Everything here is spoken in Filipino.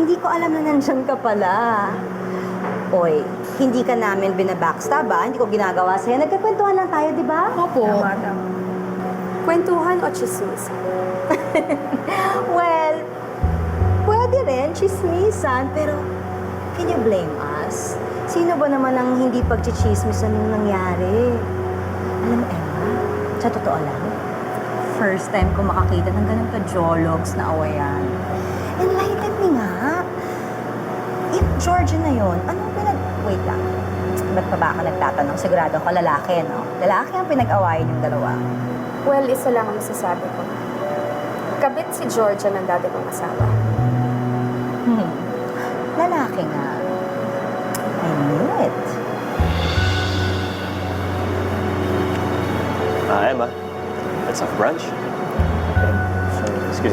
hindi ko alam na nandyan ka pala. Oy, hindi ka namin binabackstab ba? Hindi ko ginagawa sa'yo. Nagkakwentuhan lang tayo, di ba? Opo. Tama. Kwentuhan o chismis? Well, pwede rin, chismisan, pero can you blame us? Sino ba naman ang hindi pagchichismisan nung nangyari? Alam mo, Emma, sa totoo lang, first time ko makakita ng ganun ka-jologs na awayan. Enlighten me nga. Yung Georgia na yon, anong Wait lang. Ba't pa ba ako nagtatanong? Sigurado ko lalaki, no? Lalaki ang pinag-awayan yung dalawa. Well, isa lang ang masasabi ko. Kabit si Georgia ng dati kong asawa. Lalaki nga. I knew it. Emma, let's have brunch.